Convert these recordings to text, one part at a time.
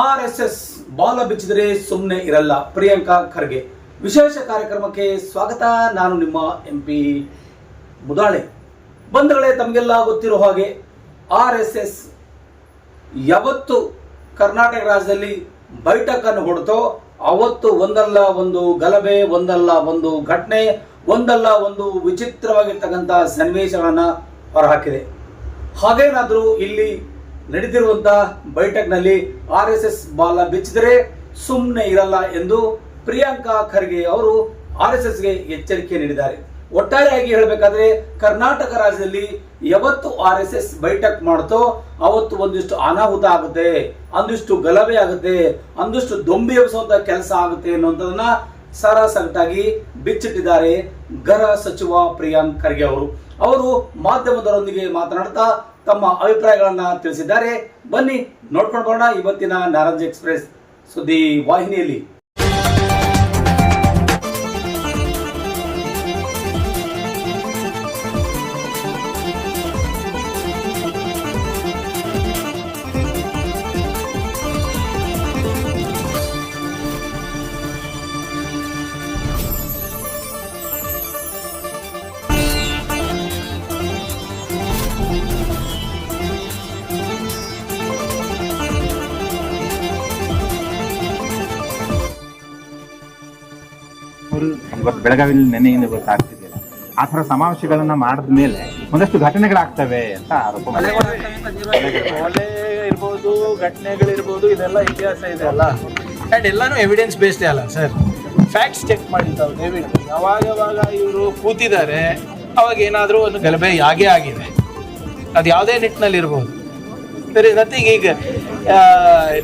RSS ಬಾಲ ಬಿಚ್ಚಿದರೆ ಸುಮ್ಮನೆ ಇರಲ್ಲ. ಪ್ರಿಯಾಂಕಾ ಖರ್ಗೆ ವಿಶೇಷ ಕಾರ್ಯಕ್ರಮಕ್ಕೆ ಸ್ವಾಗತ. ನಾನು ನಿಮ್ಮ MP ಮುದಾಳೆ. ಬಂಧುಗಳೇ, ತಮಗೆಲ್ಲ ಗೊತ್ತಿರೋ ಹಾಗೆ RSS ಯಾವತ್ತು ಕರ್ನಾಟಕ ರಾಜ್ಯದಲ್ಲಿ ಬೈಠಕನ್ನು ಹೊಡೆತೋ ಅವತ್ತು ಒಂದಲ್ಲ ಒಂದು ಗಲಭೆ, ಒಂದಲ್ಲ ಒಂದು ಘಟನೆ, ಒಂದಲ್ಲ ಒಂದು ವಿಚಿತ್ರವಾಗಿರ್ತಕ್ಕಂಥ ಸನ್ನಿವೇಶಗಳನ್ನು ಹೊರಹಾಕಿದೆ. ಹಾಗೇನಾದರೂ ಇಲ್ಲಿ ನಡೆದಿರುವಂಥ ಬೈಠಕ್ನಲ್ಲಿ RSS ಬಾಲ ಬಿಚ್ಚಿದರೆ ಸುಮ್ಮನೆ ಇರಲ್ಲ ಎಂದು ಪ್ರಿಯಾಂಕಾ ಖರ್ಗೆ ಅವರು RSSಗೆ ಎಚ್ಚರಿಕೆ ನೀಡಿದ್ದಾರೆ. ಒಟ್ಟಾರೆಯಾಗಿ ಹೇಳಬೇಕಾದ್ರೆ ಕರ್ನಾಟಕ ರಾಜ್ಯದಲ್ಲಿ ಯಾವತ್ತು RSS ಬೈಠಕ್ ಮಾಡುತ್ತೋ ಅವತ್ತು ಒಂದಿಷ್ಟು ಅನಾಹುತ ಆಗುತ್ತೆ, ಒಂದಿಷ್ಟು ಗಲಭೆ ಆಗುತ್ತೆ, ಒಂದಿಷ್ಟು ದೊಂಬಿ ಎಬ್ಬಿಸುವಂತ ಕೆಲಸ ಆಗುತ್ತೆ ಅನ್ನುವಂಥದ್ದನ್ನ ಸರಾಸಗಟಾಗಿ ಬಿಚ್ಚಿಟ್ಟಿದ್ದಾರೆ ಗೃಹ ಸಚಿವ ಪ್ರಿಯಾಂಕ್ ಖರ್ಗೆ ಅವರು ಮಾಧ್ಯಮದವರೊಂದಿಗೆ ಮಾತನಾಡ್ತಾ ತಮ್ಮ ಅಭಿಪ್ರಾಯಗಳನ್ನ ತಿಳಿಸಿದ್ದಾರೆ. ಬನ್ನಿ ನೋಡ್ಕೊಂಡು ಬರೋಣ ಇವತ್ತಿನ ನಾರಂಜ್ ಎಕ್ಸ್ಪ್ರೆಸ್ ಸುದ್ದಿ ವಾಹಿನಿಯಲ್ಲಿ. ಇವತ್ತು ಬೆಳಗಾವಿಯಲ್ಲಿ ನೆನೆಯಿಂದ ಗೊತ್ತಾಗ್ತಿದೆಯಲ್ಲ, ಆ ಥರ ಸಮಾವೇಶಗಳನ್ನ ಮಾಡಿದ ಮೇಲೆ ಒಂದಷ್ಟು ಘಟನೆಗಳಾಗ್ತವೆ ಅಂತ ಆರೋಪ ಕೊಲೆ ಇರ್ಬೋದು, ಘಟನೆಗಳಿರ್ಬೋದು, ಇದೆಲ್ಲ ಇತಿಹಾಸ ಇದೆ ಅಲ್ಲ. ಆ್ಯಂಡ್ ಎಲ್ಲಾನು ಎವಿಡೆನ್ಸ್ ಬೇಸ್ಡ್ ಅಲ್ಲ ಸರ್, ಫ್ಯಾಕ್ಟ್ಸ್ ಚೆಕ್ ಮಾಡಿದ್ದಾವೆ. ದಯವಿಟ್ಟು ಯಾವಾಗ ಇವರು ಕೂತಿದ್ದಾರೆ ಅವಾಗ ಏನಾದರೂ ಒಂದು ಗಲಭೆ ಆಗೇ ಆಗಿದೆ, ಅದು ಯಾವುದೇ ನಿಟ್ಟಿನಲ್ಲಿ ಇರ್ಬೋದು. ಸರಿ, ನಥಿಂಗ್. ಈಗ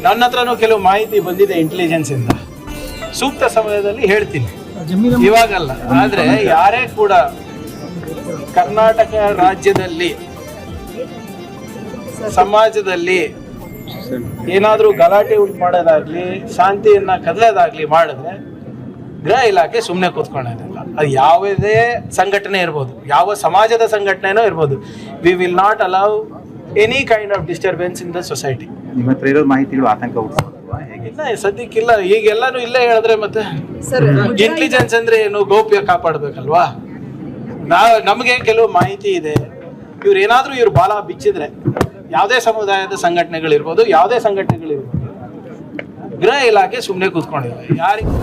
ನನ್ನ ಹತ್ರನೂ ಕೆಲವು ಮಾಹಿತಿ ಬಂದಿದೆ ಇಂಟೆಲಿಜೆನ್ಸಿಂದ, ಸೂಕ್ತ ಸಮಯದಲ್ಲಿ ಹೇಳ್ತೀನಿ, ಇವಾಗಲ್ಲ. ಆದರೆ ಯಾರೇ ಕೂಡ ಕರ್ನಾಟಕ ರಾಜ್ಯದಲ್ಲಿ ಸಮಾಜದಲ್ಲಿ ಏನಾದರೂ ಗಲಾಟೆ ಉಂಟು ಮಾಡೋದಾಗ್ಲಿ, ಶಾಂತಿಯನ್ನ ಕದಲೋದಾಗ್ಲಿ ಮಾಡಿದ್ರೆ ಗೃಹ ಇಲಾಖೆ ಸುಮ್ಮನೆ ಕೂತ್ಕೊಳ್ಳೋದಿಲ್ಲ. ಅದು ಯಾವುದೇ ಸಂಘಟನೆ ಇರ್ಬೋದು, ಯಾವ ಸಮಾಜದ ಸಂಘಟನೆನೋ ಇರ್ಬೋದು. We will not allow any kind of disturbance in the society. ನಿಮ್ಮ ಹತ್ರ ಇರೋ ಮಾಹಿತಿಗಳು ಆತಂಕ ಹುಟ್ಟಿಸುತ್ತವಾ? ಇಲ್ಲ, ಸದ್ಯಕ್ಕಿಲ್ಲ. ಈಗೆಲ್ಲಾನು ಇಲ್ಲೇ ಹೇಳಿದ್ರೆ ಮತ್ತೆ ಇಂಟೆಲಿಜೆನ್ಸ್ ಅಂದ್ರೆ ಏನು, ಗೌಪ್ಯ ಕಾಪಾಡಬೇಕಲ್ವಾ? ನಮಗೆ ಕೆಲವು ಮಾಹಿತಿ ಇದೆ. ಇವ್ರು ಬಾಲ ಬಿಚ್ಚಿದ್ರೆ ಯಾವುದೇ ಸಮುದಾಯದ ಸಂಘಟನೆಗಳಿರ್ಬೋದು, ಯಾವುದೇ ಸಂಘಟನೆಗಳಿರ್ಬೋದು, ಗೃಹ ಇಲಾಖೆ ಸುಮ್ಮನೆ ಕೂತ್ಕೊಂಡಿದೆ. ಯಾರಿಗೆ